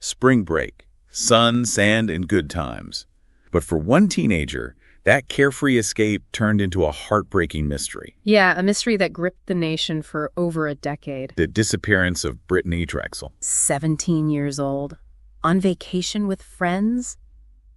Spring break, sun, sand, and good times. But for one teenager, that carefree escape turned into a heartbreaking mystery. Yeah, a mystery that gripped the nation for over a decade. The disappearance of Brittanee Drexel. 17 years old, on vacation with friends,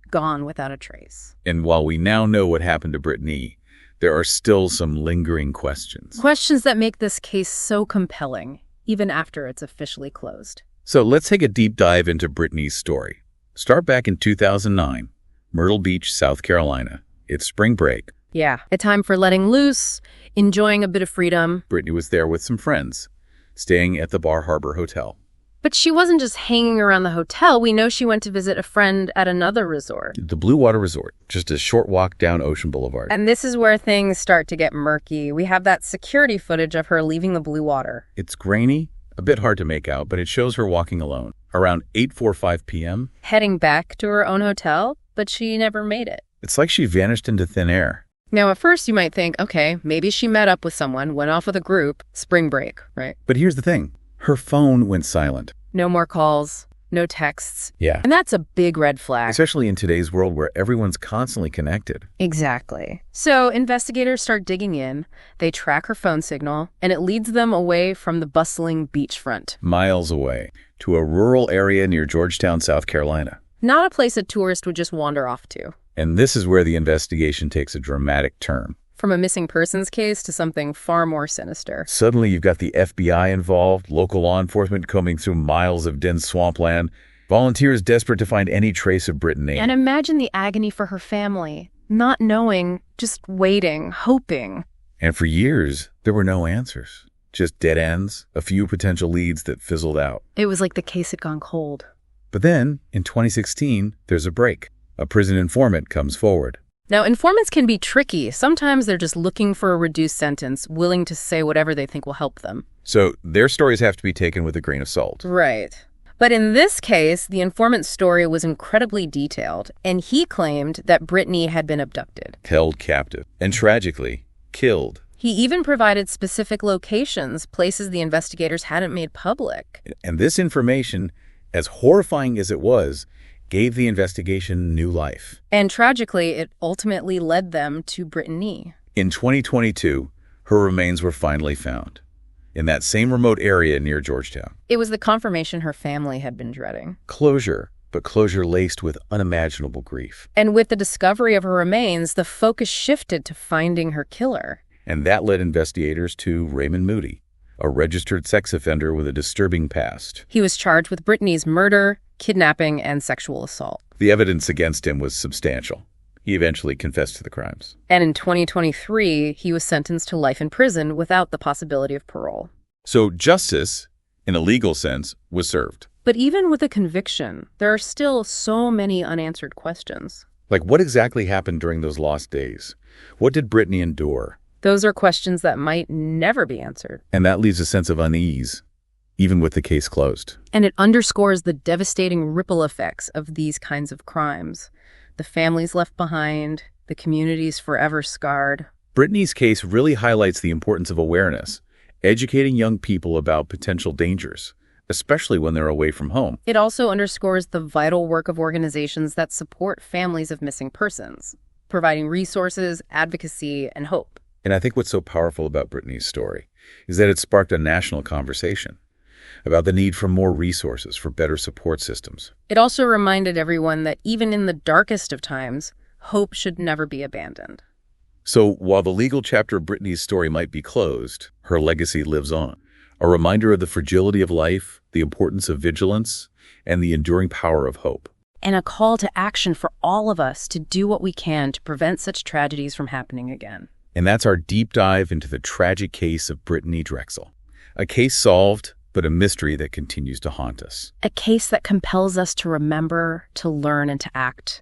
gone without a trace. And while we now know what happened to Brittanee, there are still some lingering questions. Questions that make this case so compelling, even after it's officially closed. So let's take a deep dive into Brittanee's story. Start back in 2009, Myrtle Beach, South Carolina. It's spring break. Yeah, a time for letting loose, enjoying a bit of freedom. Brittanee was there with some friends, staying at the Bar Harbor Hotel. But she wasn't just hanging around the hotel. We know she went to visit a friend at another resort. The Blue Water Resort, just a short walk down Ocean Boulevard. And this is where things start to get murky. We have that security footage of her leaving the Blue Water. It's grainy, a bit hard to make out, but it shows her walking alone. Around 8:45 p.m. Heading back to her own hotel, but she never made it. It's like she vanished into thin air. Now, at first you might think, okay, maybe she met up with someone, went off with a group, spring break, right? But here's the thing. Her phone went silent. No more calls, no texts. Yeah. And that's a big red flag. Especially in today's world where everyone's constantly connected. Exactly. So investigators start digging in. They track her phone signal, and it leads them away from the bustling beachfront. Miles away, to a rural area near Georgetown, South Carolina. Not a place a tourist would just wander off to. And this is where the investigation takes a dramatic turn. From a missing persons case to something far more sinister. Suddenly you've got the FBI involved, local law enforcement combing through miles of dense swampland, volunteers desperate to find any trace of Brittanee. And imagine the agony for her family, not knowing, just waiting, hoping. And for years, there were no answers. Just dead ends, a few potential leads that fizzled out. It was like the case had gone cold. But then, in 2016, there's a break. A prison informant comes forward. Now, informants can be tricky. Sometimes they're just looking for a reduced sentence, willing to say whatever they think will help them. So their stories have to be taken with a grain of salt. Right. But in this case, the informant's story was incredibly detailed, and he claimed that Brittanee had been abducted. Held captive. And tragically, killed. He even provided specific locations, places the investigators hadn't made public. And this information, as horrifying as it was, gave the investigation new life. And tragically, it ultimately led them to Brittanee. In 2022, her remains were finally found in that same remote area near Georgetown. It was the confirmation her family had been dreading. Closure, but closure laced with unimaginable grief. And with the discovery of her remains, the focus shifted to finding her killer. And that led investigators to Raymond Moody, a registered sex offender with a disturbing past. He was charged with Brittanee's murder, kidnapping, and sexual assault. The evidence against him was substantial. He eventually confessed to the crimes. And in 2023, he was sentenced to life in prison without the possibility of parole. So justice, in a legal sense, was served. But even with a conviction, there are still so many unanswered questions. Like, what exactly happened during those lost days? What did Brittanee endure? Those are questions that might never be answered. And that leaves a sense of unease, even with the case closed. And it underscores the devastating ripple effects of these kinds of crimes. The families left behind, the communities forever scarred. Brittanee's case really highlights the importance of awareness, educating young people about potential dangers, especially when they're away from home. It also underscores the vital work of organizations that support families of missing persons, providing resources, advocacy, and hope. And I think what's so powerful about Brittanee's story is that it sparked a national conversation about the need for more resources, for better support systems. It also reminded everyone that even in the darkest of times, hope should never be abandoned. So while the legal chapter of Brittanee's story might be closed, her legacy lives on. A reminder of the fragility of life, the importance of vigilance, and the enduring power of hope. And a call to action for all of us to do what we can to prevent such tragedies from happening again. And that's our deep dive into the tragic case of Brittanee Drexel. A case solved, but a mystery that continues to haunt us. A case that compels us to remember, to learn, and to act.